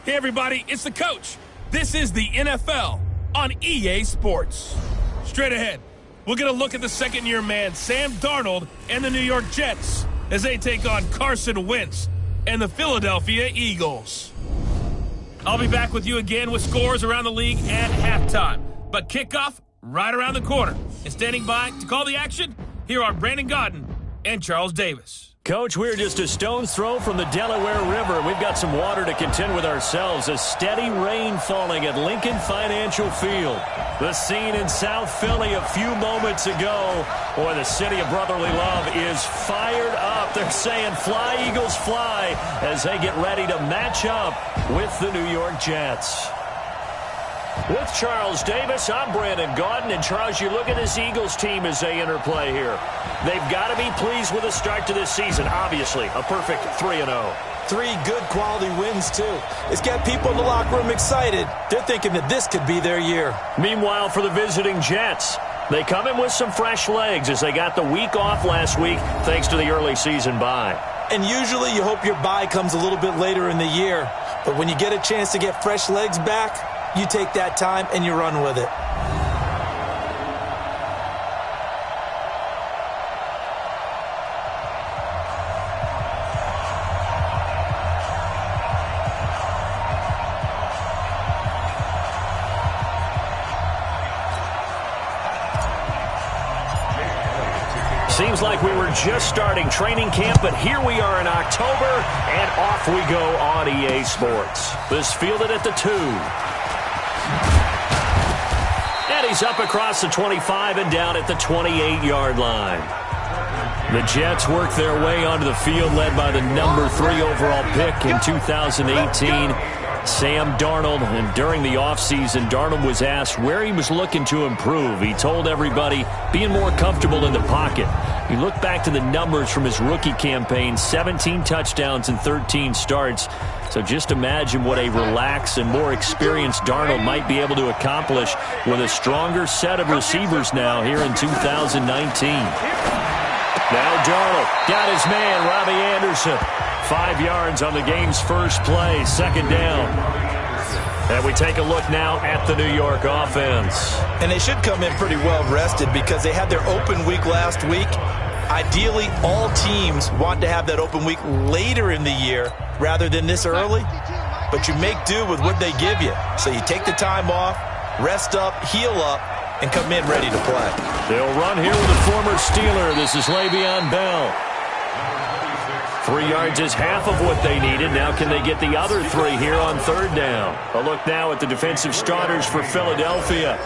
Hey everybody, it's the coach. This is the NFL on EA Sports. Straight ahead, we'll get a look at the second-year man Sam Darnold and the New York Jets as they take on Carson Wentz and the Philadelphia Eagles. I'll be back with you again with scores around the league at halftime. But kickoff right around the corner. And standing by to call the action, here are Brandon Godden and Charles Davis. Coach, we're just a stone's throw from the Delaware River. We've got some water to contend with ourselves. A steady rain falling at Lincoln Financial Field. The scene in South Philly a few moments ago. Boy, the city of brotherly love is fired up. They're saying fly, Eagles, fly, as they get ready to match up with the New York Jets. With Charles Davis, I'm Brandon Gaudin. And Charles, you look at this Eagles team as they interplay here. They've got to be pleased with the start to this season. Obviously, a perfect 3-0. 3 good quality wins, too. It's got people in the locker room excited. They're thinking that this could be their year. Meanwhile, for the visiting Jets, they come in with some fresh legs as they got the week off last week thanks to the early season bye. And usually you hope your bye comes a little bit later in the year. But when you get a chance to get fresh legs back, you take that time and you run with it. Seems like we were just starting training camp, but here we are in October, and off we go on EA Sports. This fielded at the 2. And he's up across the 25 and down at the 28-yard line. The Jets work their way onto the field, led by the number 3 overall pick in 2018, Sam Darnold. And during the offseason, Darnold was asked where he was looking to improve. He told everybody being more comfortable in the pocket. You look back to the numbers from his rookie campaign, 17 touchdowns and 13 starts. So just imagine what a relaxed and more experienced Darnold might be able to accomplish with a stronger set of receivers now here in 2019. Now Darnold got his man, Robbie Anderson. 5 yards on the game's first play, second down. And we take a look now at the New York offense. And they should come in pretty well rested because they had their open week last week. Ideally, all teams want to have that open week later in the year rather than this early. But you make do with what they give you. So you take the time off, rest up, heal up, and come in ready to play. They'll run here with a former Steeler. This is Le'Veon Bell. 3 yards is half of what they needed. Now can they get the other 3 here on third down? A look now at the defensive starters for Philadelphia.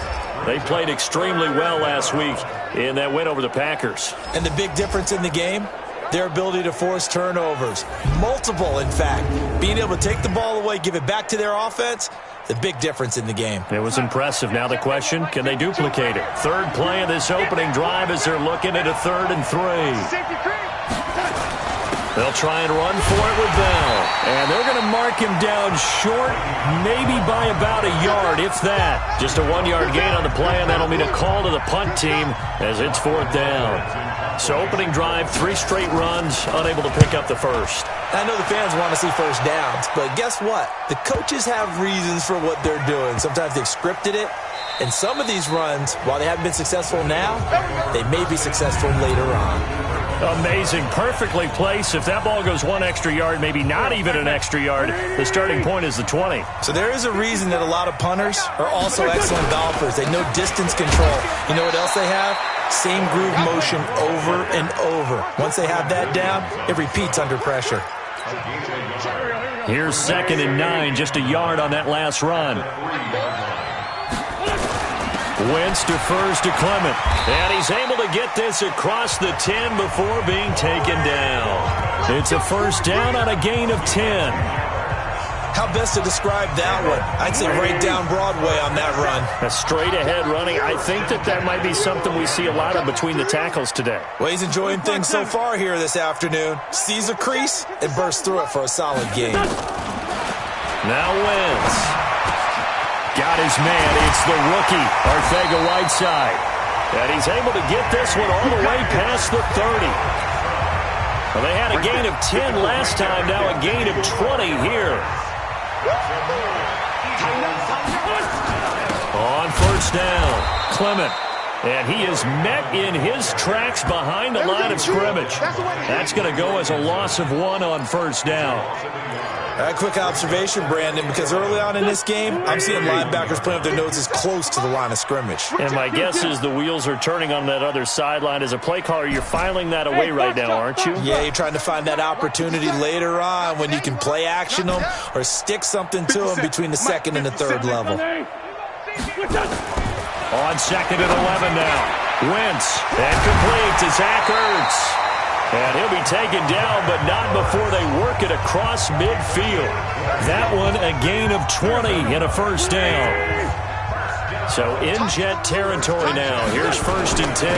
They played extremely well last week in that win over the Packers. And the big difference in the game, their ability to force turnovers. Multiple, in fact. Being able to take the ball away, give it back to their offense, the big difference in the game. It was impressive. Now the question, can they duplicate it? Third play of this opening drive as they're looking at a 3rd and 3. They'll try and run for it with Bell. And they're going to mark him down short, maybe by about a yard, if that. Just a 1-yard gain on the play, and that'll mean a call to the punt team as it's 4th down. So opening drive, 3 straight runs, unable to pick up the first. I know the fans want to see first downs, but guess what? The coaches have reasons for what they're doing. Sometimes they've scripted it, and some of these runs, while they haven't been successful now, they may be successful later on. Amazing. Perfectly placed. If that ball goes 1 extra yard, maybe not even an extra yard, the starting point is the 20. So there is a reason that a lot of punters are also excellent golfers. They know distance control. You know what else they have? Same groove motion over and over. Once they have that down, it repeats under pressure. Here's 2nd and 9, just a yard on that last run. Wentz defers to Clement, and he's able to get this across the 10 before being taken down. It's a first down on a gain of 10. How best to describe that one? I'd say right down Broadway on that run. A straight-ahead running. I think that might be something we see a lot of between the tackles today. Well, he's enjoying things so far here this afternoon. Sees a crease and bursts through it for a solid gain. Now Wentz. Got his man. It's the rookie, Arcega-Whiteside. And he's able to get this one all the way past the 30. Well, they had a gain of 10 last time, now a gain of 20 here. On first down, Clement. And he is met in his tracks behind the line of scrimmage. That's going to go as a loss of 1 on first down. A quick observation, Brandon, because early on in this game, I'm seeing linebackers playing up their noses close to the line of scrimmage. And my guess is the wheels are turning on that other sideline. As a play caller, you're filing that away right now, aren't you? Yeah, you're trying to find that opportunity later on when you can play action them or stick something to them between the 2nd and the 3rd level. On 2nd and 11 now. Wentz, and complete to Zach Ertz. And he'll be taken down, but not before they work it across midfield. That one a gain of 20 and a first down. So in Jet territory now. Here's 1st and 10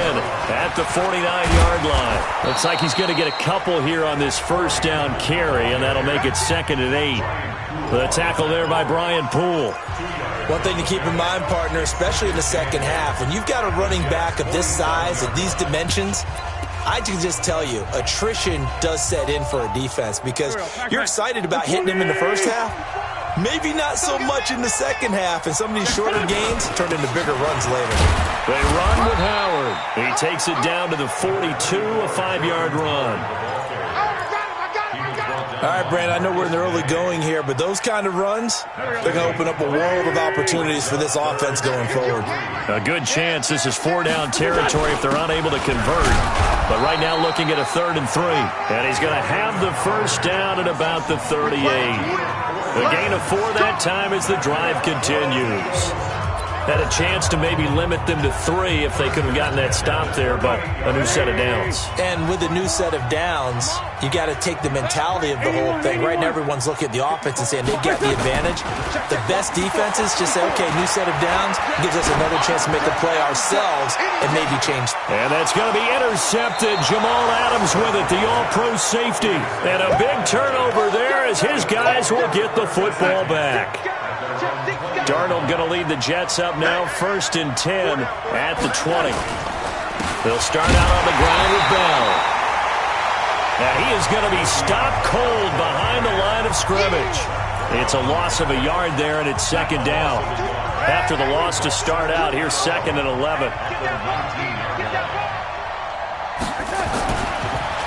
at the 49-yard line. Looks like he's going to get a couple here on this first down carry, and that'll make it 2nd and 8. The tackle there by Brian Poole. One thing to keep in mind, partner, especially in the second half, when you've got a running back of this size, of these dimensions, I can just tell you, attrition does set in for a defense because you're excited about hitting him in the first half. Maybe not so much in the second half, and some of these shorter gains turn into bigger runs later. They run with Howard. He takes it down to the 42, a 5-yard run. All right, Brandon, I know we're in the early going here, but those kind of runs, they're going to open up a world of opportunities for this offense going forward. A good chance this is 4-down territory if they're unable to convert. But right now looking at a 3rd and 3. And he's going to have the first down at about the 38. The gain of 4 that time as the drive continues. Had a chance to maybe limit them to 3 if they could have gotten that stop there, but a new set of downs. And with a new set of downs, you got to take the mentality of the whole thing. Right now everyone's looking at the offense and saying they get the advantage. The best defenses just say, okay, new set of downs gives us another chance to make a play ourselves and maybe change. And that's going to be intercepted. Jamal Adams with it, the all-pro safety. And a big turnover there as his guys will get the football back. Darnold going to lead the Jets up now, 1st and 10 at the 20. They'll start out on the ground with Bell. And he is going to be stopped cold behind the line of scrimmage. It's a loss of a yard there, and it's 2nd down. After the loss to start out, here's 2nd and 11.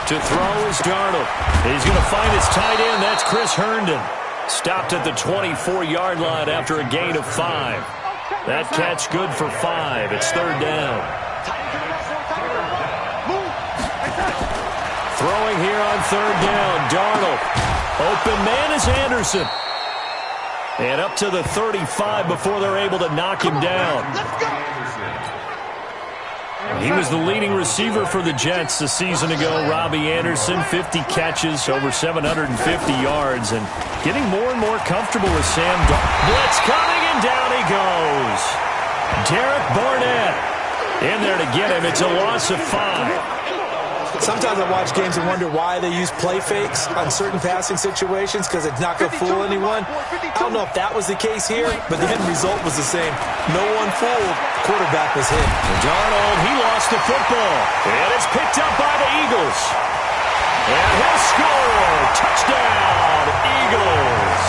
To throw is Darnold. He's going to find his tight end. That's Chris Herndon. Stopped at the 24-yard line after a gain of 5. That catch good for 5. It's 3rd down. Throwing here on 3rd down. Darnold. Open man is Anderson. And up to the 35 before they're able to knock him down. He was the leading receiver for the Jets a season ago. Robbie Anderson, 50 catches, over 750 yards, and getting more and more comfortable with Sam Darnold. Blitz coming, and down he goes. Derek Barnett in there to get him. It's a loss of 5. Sometimes I watch games and wonder why they use play fakes on certain passing situations because it's not going to fool anyone. I don't know if that was the case here, but the end result was the same. No one fooled. Quarterback was hit. Darnold, he lost the football. And it's picked up by the Eagles. And he'll score. Touchdown, Eagles.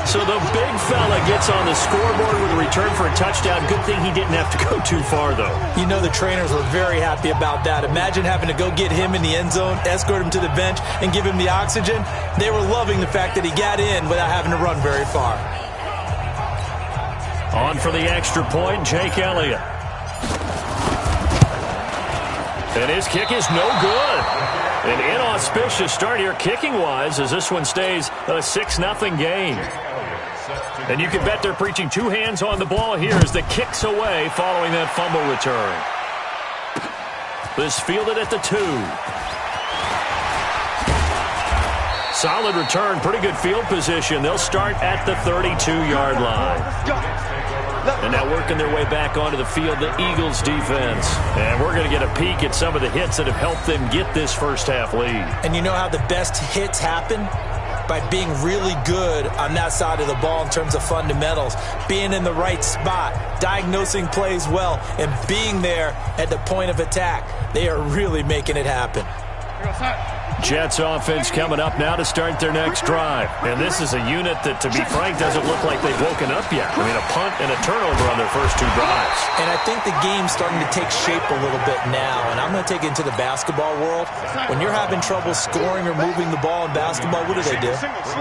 So the big fella gets on the scoreboard with a return for a touchdown. Good thing he didn't have to go too far, though. You know the trainers were very happy about that. Imagine having to go get him in the end zone, escort him to the bench, and give him the oxygen. They were loving the fact that he got in without having to run very far. On for the extra point, Jake Elliott. And his kick is no good. An inauspicious start here kicking-wise as this one stays a 6-0 game. And you can bet they're preaching two hands on the ball here as the kick's away following that fumble return. This fielded at the 2. Solid return, pretty good field position. They'll start at the 32-yard line. And now working their way back onto the field, the Eagles defense. And we're going to get a peek at some of the hits that have helped them get this first half lead. And you know how the best hits happen? By being really good on that side of the ball in terms of fundamentals, being in the right spot, diagnosing plays well, and being there at the point of attack. They are really making it happen. Jets offense coming up now to start their next drive. And this is a unit that, to be frank, doesn't look like they've woken up yet. I mean, a punt and a turnover on their first two drives. And I think the game's starting to take shape a little bit now. And I'm going to take it into the basketball world. When you're having trouble scoring or moving the ball in basketball, what do?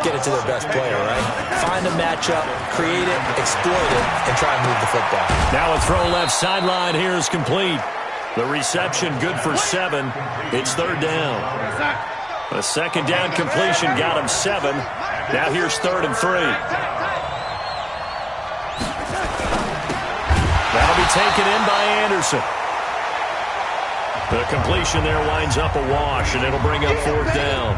Get it to their best player, right? Find a matchup, create it, exploit it, and try and move the football. Now a throw left sideline here is complete. The reception good for 7. It's third down. A second down completion got him 7. Now here's 3rd and 3. That'll be taken in by Anderson. The completion there winds up a wash, and it'll bring up 4th down.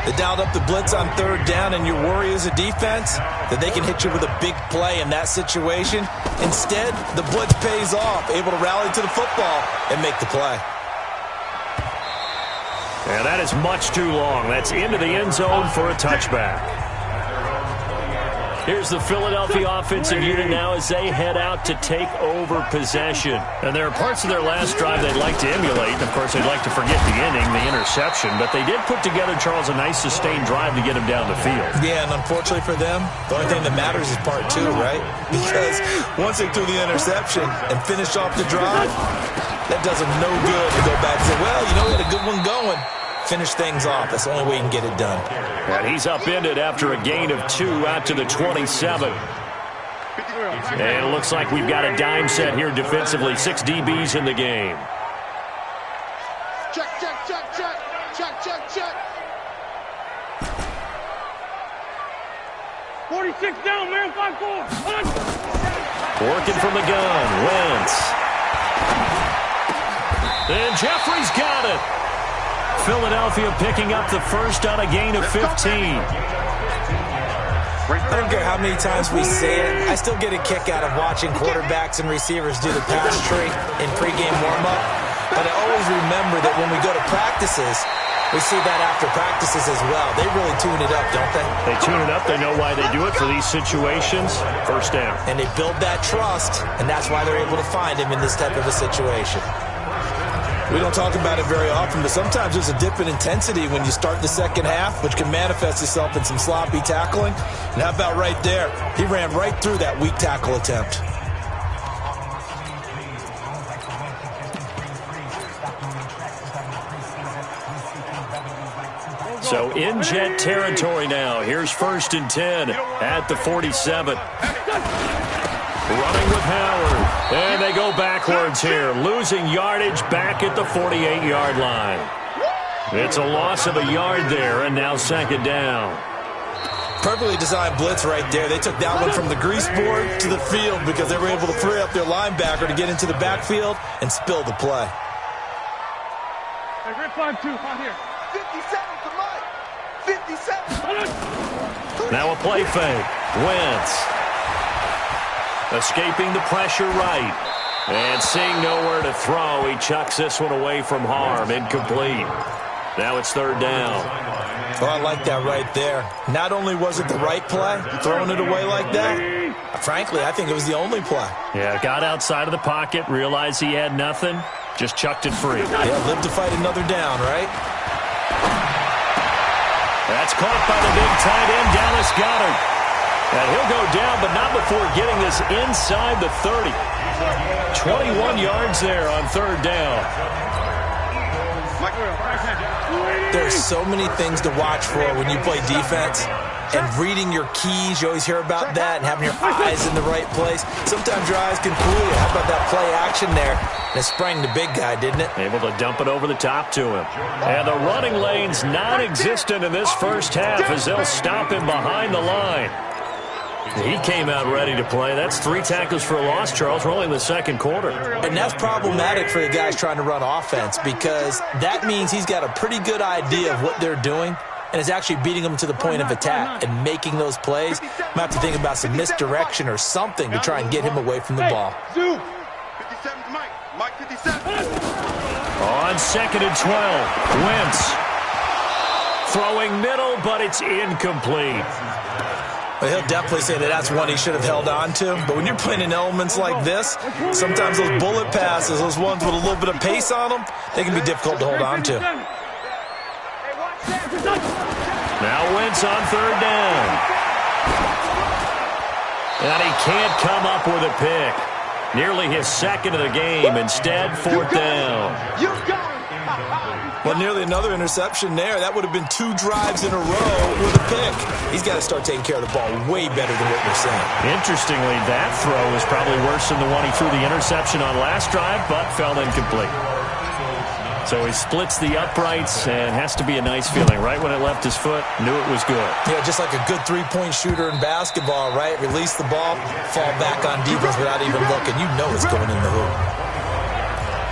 They dialed up the blitz on 3rd down, and your worry as a defense that they can hit you with a big play in that situation. Instead, the blitz pays off, able to rally to the football and make the play. And that is much too long. That's into the end zone for a touchback. Here's the Philadelphia offensive unit now as they head out to take over possession. And there are parts of their last drive they'd like to emulate. And, of course, they'd like to forget the inning, the interception. But they did put together, Charles, a nice sustained drive to get him down the field. Yeah, and unfortunately for them, the only thing that matters is part 2, right? Because once they threw the interception and finished off the drive, that does them no good to go back and say, well, you know, we had a good one going. Finish things off. That's the only way you can get it done. And he's upended after a gain of 2 out to the 27. And it looks like we've got a dime set here defensively. 6 DBs in the game. Check, check, check, check. Check, check, check. 46 down, man. 5-4. Working from the gun. Wentz. And Jeffrey's got it. Philadelphia picking up the first on a gain of 15. I don't care how many times we say it. I still get a kick out of watching quarterbacks and receivers do the pass tree in pregame warm-up. But I always remember that when we go to practices, we see that after practices as well. They really tune it up, don't they? They tune it up. They know why they do it for these situations. First down. And they build that trust, and that's why they're able to find him in this type of a situation. We don't talk about it very often, but sometimes there's a dip in intensity when you start the second half, which can manifest itself in some sloppy tackling. And how about right there? He ran right through that weak tackle attempt. So in Jet territory now. Here's 1st and 10 at the 47. Running with Howard. And they go backwards here. Losing yardage back at the 48-yard line. It's a loss of a yard there, and now 2nd down. Perfectly designed blitz right there. They took that one from the grease board to the field because they were able to free up their linebacker to get into the backfield and spill the play. Hey, Red 5-2, out here. 57 to Mike. 57. Now a play fake. Wentz. Escaping the pressure right. And seeing nowhere to throw, he chucks this one away from harm. Incomplete. Now it's third down. Oh, I like that right there. Not only was it the right play, throwing it away like that, frankly, I think it was the only play. Yeah, got outside of the pocket, realized he had nothing, just chucked it free. Yeah, live to fight another down, right? That's caught by the big tight end, Dallas Goedert. And he'll go down, but not before getting this inside the 30. 21 yards there on third down. There's so many things to watch for when you play defense. And reading your keys, you always hear about that, and having your eyes in the right place. Sometimes your eyes can fool you. How about that play action there? And it sprang the big guy, didn't it? Able to dump it over the top to him. And the running lane's non-existent in this first half as they'll stop him behind the line. He came out ready to play. That's 3 tackles for a loss, Charles. We're only in the second quarter. And that's problematic for the guys trying to run offense because that means he's got a pretty good idea of what they're doing and is actually beating them to the point of attack and making those plays. Might have to think about some misdirection or something to try and get him away from the ball. 57 Mike 57. On second and 12, Wentz. Throwing middle, but it's incomplete. But he'll definitely say that that's one he should have held on to. But when you're playing in elements like this, sometimes those bullet passes, those ones with a little bit of pace on them, they can be difficult to hold on to. Now Wentz on third down. And he can't come up with a pick. Nearly his second of the game. Instead, fourth down. Well, nearly another interception there. That would have been 2 drives in a row with a pick. He's got to start taking care of the ball way better than what we're saying. Interestingly, that throw is probably worse than the one he threw the interception on last drive, but fell incomplete. So he splits the uprights and has to be a nice feeling. Right when it left his foot, knew it was good. Yeah, just like a good 3-point shooter in basketball, right? Release the ball, fall back on defense without even looking. You know it's going in the hoop.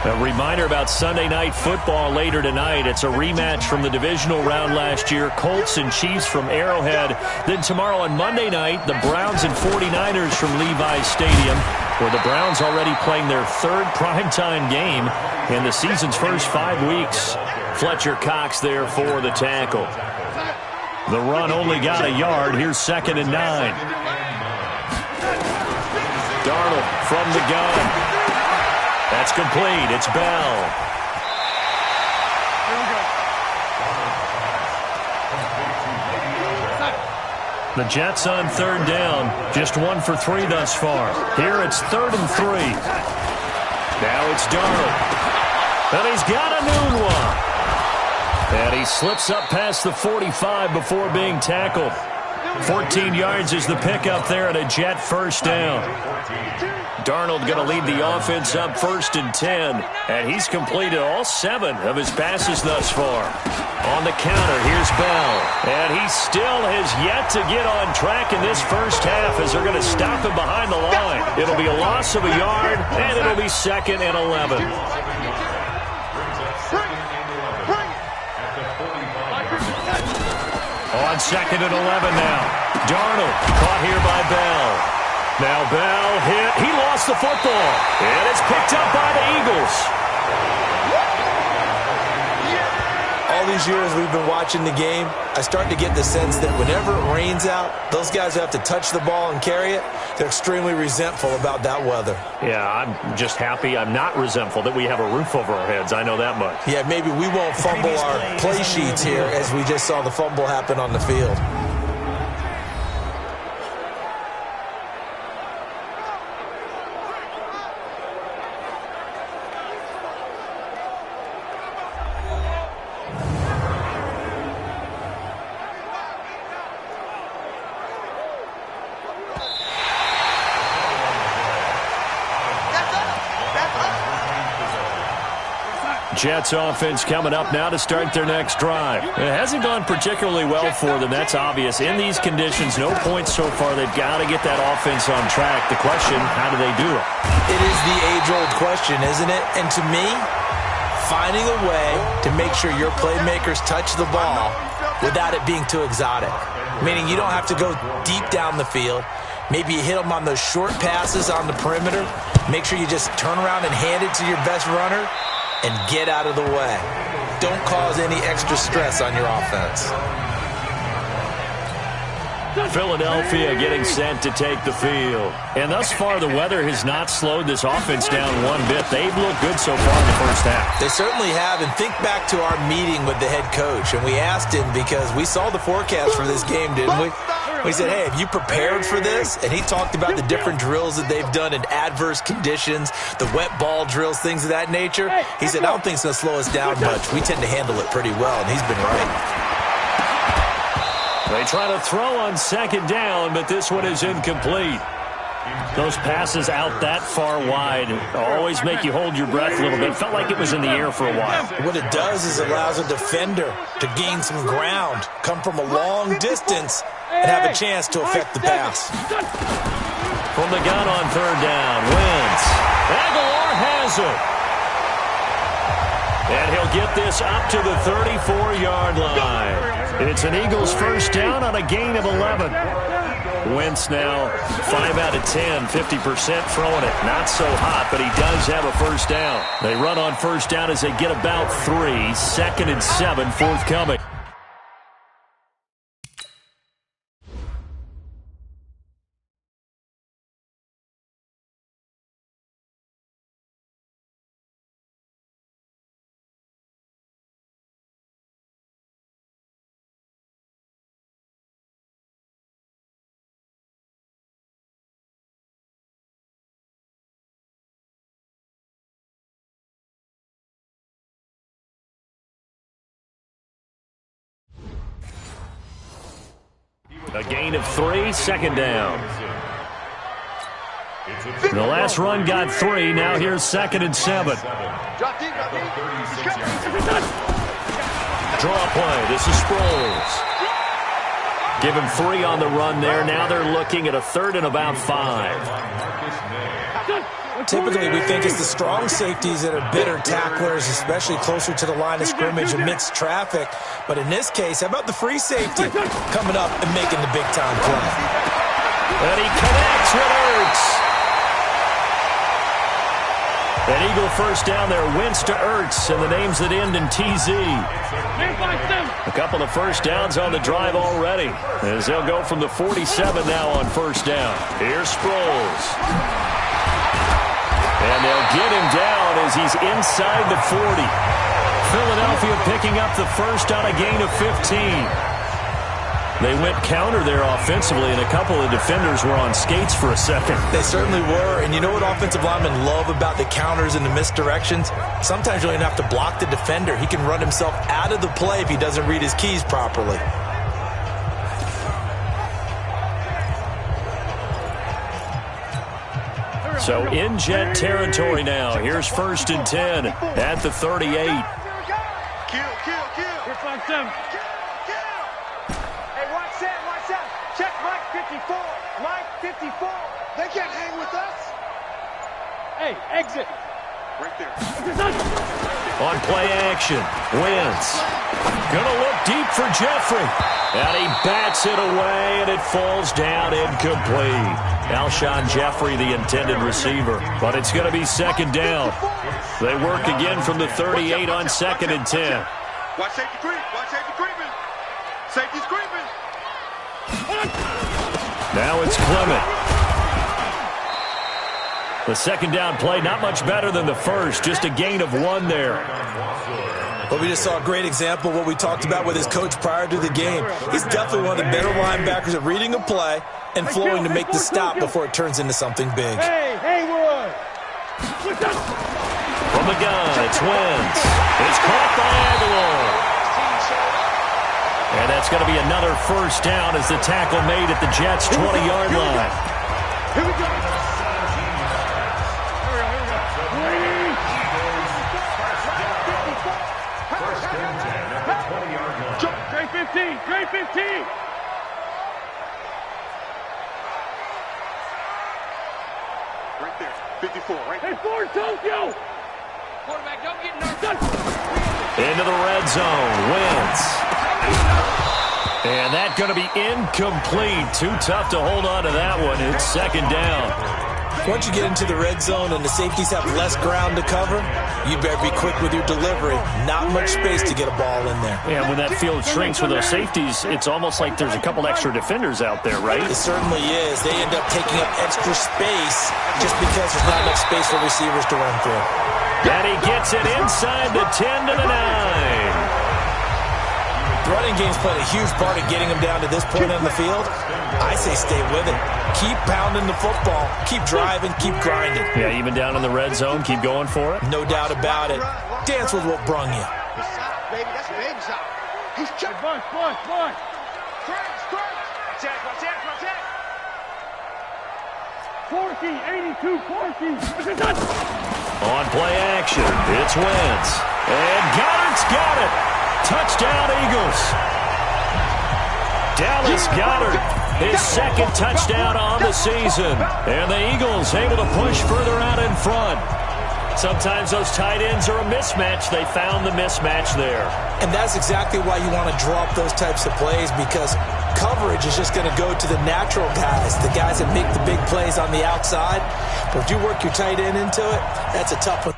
A reminder about Sunday Night Football later tonight. It's a rematch from the divisional round last year. Colts and Chiefs from Arrowhead. Then tomorrow on Monday night, the Browns and 49ers from Levi's Stadium, where the Browns already playing their 3rd primetime game in the season's first 5 weeks. Fletcher Cox there for the tackle. The run only got a yard. Here's second and 9. Darnold from the gun. That's complete. It's Bell. The Jets on third down. Just 1 for 3 thus far. Here it's 3rd and 3. Now it's Darnold. And he's got a noon one. And he slips up past the 45 before being tackled. 14 yards is the pickup there at a Jet first down. Darnold going to lead the offense up 1st and 10. And he's completed all 7 of his passes thus far. On the counter, here's Bell. And he still has yet to get on track in this first half as they're going to stop him behind the line. It'll be a loss of a yard, and it'll be 2nd and 11. On 2nd and 11 now. Darnold caught here by Bell. Now Bell hit. He lost the football. And it's picked up by the Eagles. All these years we've been watching the game, I start to get the sense that whenever it rains out, those guys who have to touch the ball and carry it, they're extremely resentful about that weather. Yeah, I'm just happy I'm not resentful that we have a roof over our heads. I know that much. Yeah, maybe we won't fumble our play sheets here as we just saw the fumble happen on the field. Jets offense coming up now to start their next drive. It hasn't gone particularly well for them. That's obvious. In these conditions, no points so far. They've got to get that offense on track. The question, how do they do it? It is the age-old question, isn't it? And to me, finding a way to make sure your playmakers touch the ball without it being too exotic. Meaning you don't have to go deep down the field. Maybe you hit them on those short passes on the perimeter. Make sure you just turn around and hand it to your best runner and get out of the way. Don't cause any extra stress on your offense. Philadelphia getting set to take the field. And thus far, the weather has not slowed this offense down one bit. They've looked good so far in the first half. They certainly have. And think back to our meeting with the head coach. And we asked him, because we saw the forecast for this game, didn't we? We said, hey, have you prepared for this? And he talked about the different drills that they've done in adverse conditions, the wet ball drills, things of that nature. He said, I don't think it's going to slow us down much. We tend to handle it pretty well, and he's been right. They try to throw on second down, but this one is incomplete. Those passes out that far wide always make you hold your breath a little bit. It felt like it was in the air for a while. What it does is it allows a defender to gain some ground, come from a long distance, and have a chance to affect the pass. From the gun on third down, Wentz. Aguilar has it. And he'll get this up to the 34-yard line. It's an Eagles first down on a gain of 11. Wentz now 5 out of 10, 50% throwing it. Not so hot, but he does have a first down. They run on first down as they get about 3. 2nd and 7 forthcoming. A gain of 3, 2nd down. The last run got 3. Now here's 2nd and 7. Draw play. This is Sproles. Give him 3 on the run there. Now they're looking at a 3rd and about 5. Typically, we think it's the strong safeties that are better tacklers, especially closer to the line of scrimmage amidst traffic. But in this case, how about the free safety coming up and making the big-time play? And he connects with Ertz. An Eagle first down there, Wentz to Ertz, and the names that end in TZ. A couple of first downs on the drive already, as they'll go from the 47 now on first down. Here's Sproles. And they'll get him down as he's inside the 40. Philadelphia picking up the first on a gain of 15. They went counter there offensively, and a couple of defenders were on skates for a second. They certainly were, and you know what offensive linemen love about the counters and the misdirections? Sometimes you don't even have to block the defender. He can run himself out of the play if he doesn't read his keys properly. So in Jet territory now. Here's 1st and 10 at the 38. Kill. Here, 5-7. Hey, watch that. Check Mike 54. Mike 54. They can't hang with us. Hey, exit. Right there. On play action, Wentz. Gonna look deep for Jeffrey. And he bats it away, and it falls down incomplete. Alshon Jeffrey, the intended receiver. But it's going to be 2nd down. They work again from the 38 on 2nd and 10. Watch safety creep. Safety's creeping. Now it's Clement. The 2nd down play, not much better than the first. Just a gain of 1 there. But we just saw a great example of what we talked about with his coach prior to the game. He's definitely one of the better linebackers at reading a play and flowing to make the stop before it turns into something big. Hey, Haywood! From the gun, it's Wentz. It's caught by Aguilar. And that's going to be another first down as the tackle made at the Jets' 20-yard line. Here we go. Grade 15. Right there. 54, right there. Hey, Ford, Tokyo! Quarterback, don't get nervous. Into the red zone. Wentz. And that's going to be incomplete. Too tough to hold on to that one. It's second down. Once you get into the red zone and the safeties have less ground to cover, you better be quick with your delivery. Not much space to get a ball in there. Yeah, when that field shrinks with those safeties, it's almost like there's a couple extra defenders out there, right? It certainly is. They end up taking up extra space just because there's not enough space for receivers to run through. And he gets it inside the 10 to the 9. The running game's played a huge part in getting them down to this point on the field. I say stay with it. Keep pounding the football. Keep driving. Keep grinding. Yeah, even down in the red zone, keep going for it. No doubt about it. Dance with what brung you. Baby, that's a baby shot. He's checked. One. Watch that. 40, 82, 40. On play action, it's Wentz. And Goddard's got it. Touchdown, Eagles. Dallas Goedert, his second touchdown on the season. And the Eagles able to push further out in front. Sometimes those tight ends are a mismatch. They found the mismatch there. And that's exactly why you want to drop those types of plays, because coverage is just going to go to the natural guys, the guys that make the big plays on the outside. But if you work your tight end into it, that's a tough one.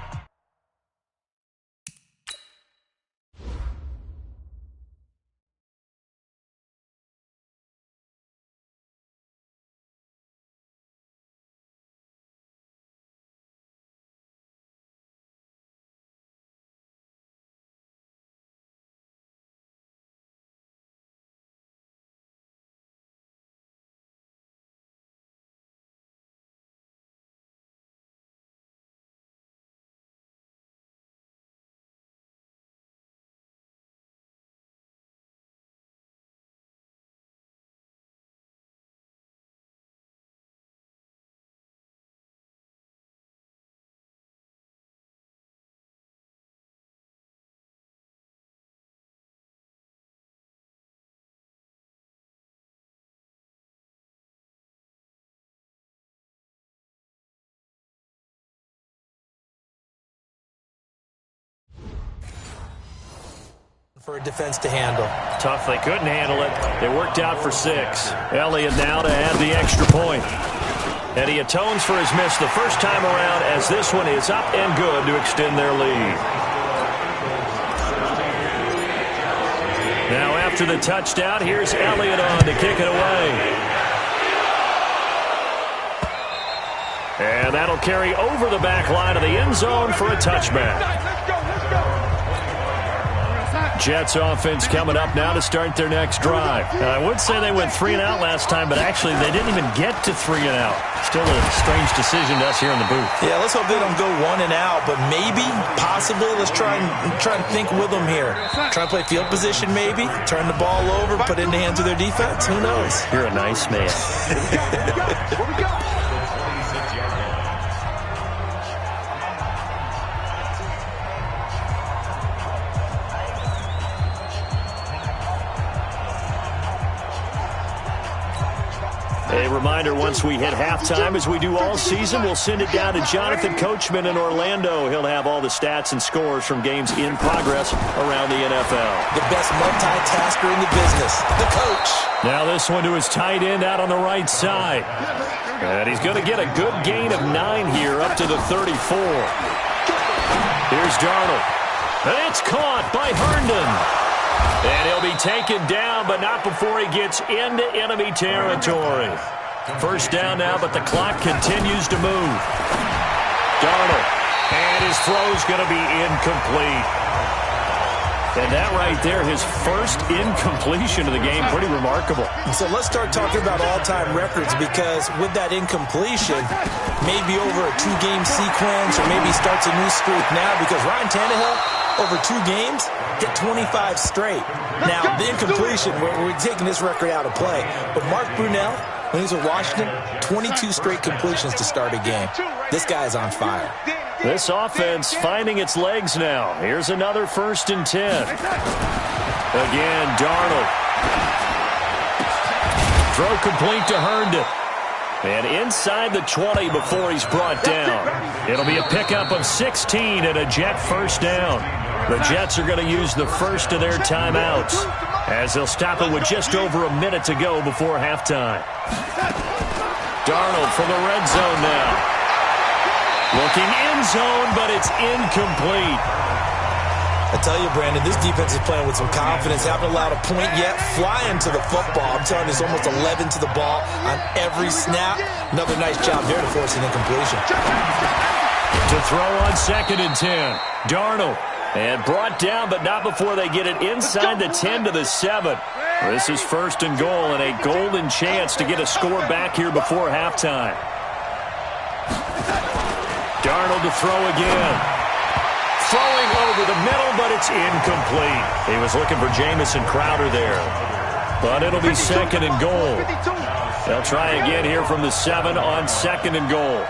For a defense to handle. Tough, they couldn't handle it. It worked out for 6. Elliott now to add the extra point. And he atones for his miss the first time around, as this one is up and good to extend their lead. Now after the touchdown, here's Elliott on to kick it away. And that'll carry over the back line of the end zone for a touchback. Jets offense coming up now to start their next drive. I would say they went 3 and out last time, but actually they didn't even get to 3 and out. Still a strange decision to us here in the booth. Yeah, let's hope they don't go 1 and out, but maybe, possibly, let's try and think with them here. Try and play field position maybe, turn the ball over, put it in the hands of their defense. Who knows? You're a nice man. A reminder, once we hit halftime, as we do all season, we'll send it down to Jonathan Coachman in Orlando. He'll have all the stats and scores from games in progress around the NFL. The best multitasker in the business, the coach. Now this one to his tight end out on the right side. And he's going to get a good gain of 9 here, up to the 34. Here's Darnold. And it's caught by Herndon. And he'll be taken down, but not before he gets into enemy territory. First down now, but the clock continues to move. Darnold, and his throw's going to be incomplete. And that right there, his first incompletion of the game, pretty remarkable. So let's start talking about all-time records, because with that incompletion, maybe over a 2-game sequence, or maybe starts a new streak now, because Ryan Tannehill, over 2 games, hit 25 straight. Now, the incompletion, we're taking this record out of play. But Mark Brunell, when he was with Washington, 22 straight completions to start a game. This guy is on fire. This offense finding its legs now. Here's another 1st and 10. Again, Darnold. Throw complete to Herndon. And inside the 20 before he's brought down. It'll be a pickup of 16 and a Jet first down. The Jets are going to use the first of their timeouts. as they'll stop it with just over a minute to go before halftime. Darnold from the red zone now. Looking end zone, but it's incomplete. I tell you, Brandon, this defense is playing with some confidence. Haven't allowed a point yet. Flying to the football. I'm telling you, it's almost 11 to the ball on every snap. Another nice job there to force an incompletion. To throw on 2nd and 10. Darnold. And brought down, but not before they get it inside the 10 to the 7. This is 1st and goal and a golden chance to get a score back here before halftime. Darnold to throw again. Throwing over the middle, but it's incomplete. He was looking for Jamison Crowder there. But it'll be 2nd and goal. They'll try again here from the 7 on 2nd and goal.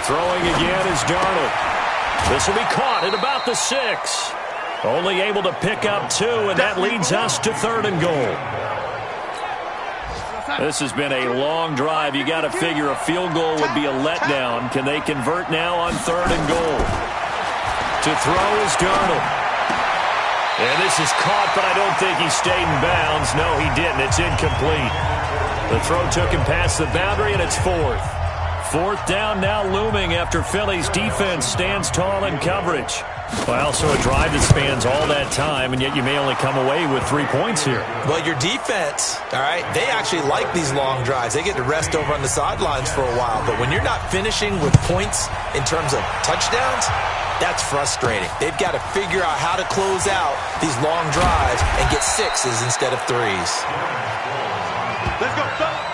Throwing again is Darnold. This will be caught at about the 6. Only able to pick up 2, and that leads us to 3rd and goal. This has been a long drive. You got to figure a field goal would be a letdown. Can they convert now on 3rd and goal? To throw is Darnold. And this is caught, but I don't think he stayed in bounds. No, he didn't. It's incomplete. The throw took him past the boundary, and it's 4th. 4th down now looming after Philly's defense stands tall in coverage. Well, so a drive that spans all that time, and yet you may only come away with 3 points here. Well, your defense, all right, they actually like these long drives. They get to rest over on the sidelines for a while. But when you're not finishing with points in terms of touchdowns, that's frustrating. They've got to figure out how to close out these long drives and get 6s instead of 3s. Let's go, fellas.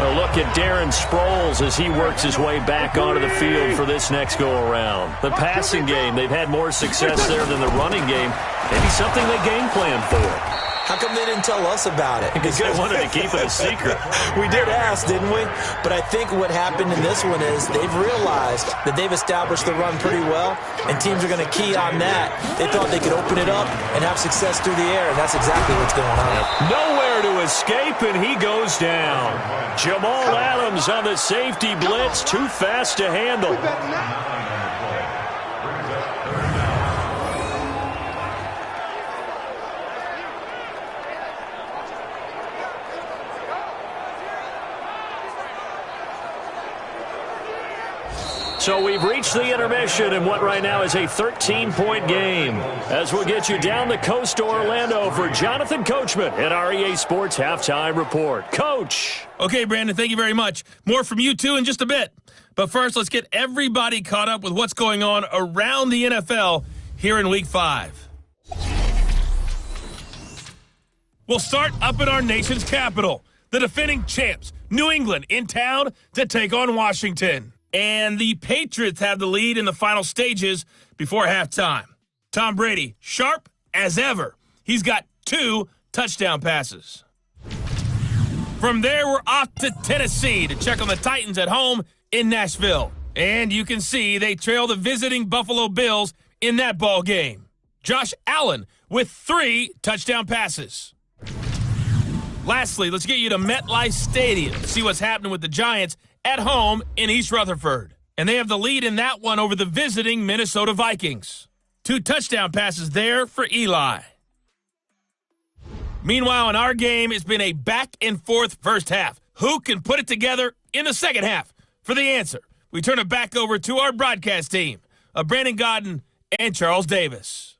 A look at Darren Sproles as he works his way back onto the field for this next go-around. The passing game, they've had more success there than the running game. Maybe something they game plan for. How come they didn't tell us about it? Because they wanted to keep it a secret. We did ask, didn't we? But I think what happened in this one is they've realized that they've established the run pretty well, and teams are going to key on that. They thought they could open it up and have success through the air, and that's exactly what's going on. Nowhere to escape, and he goes down. Jamal Adams on the safety blitz, too fast to handle. So we've reached the intermission in what right now is a 13-point game. As we'll get you down the coast to Orlando for Jonathan Coachman at our EA Sports Halftime Report. Coach. Okay, Brandon, thank you very much. More from you two in just a bit. But first, let's get everybody caught up with what's going on around the NFL here in Week 5. We'll start up in our nation's capital. The defending champs, New England, in town to take on Washington. And the Patriots have the lead in the final stages before halftime. Tom Brady, sharp as ever. He's got 2 touchdown passes. From there, we're off to Tennessee to check on the Titans at home in Nashville. And you can see they trail the visiting Buffalo Bills in that ball game. Josh Allen with 3 touchdown passes. Lastly, let's get you to MetLife Stadium to see what's happening with the Giants at home in East Rutherford. And they have the lead in that one over the visiting Minnesota Vikings. 2 touchdown passes there for Eli. Meanwhile, in our game, it's been a back-and-forth first half. Who can put it together in the second half? For the answer, we turn it back over to our broadcast team of Brandon Godden and Charles Davis.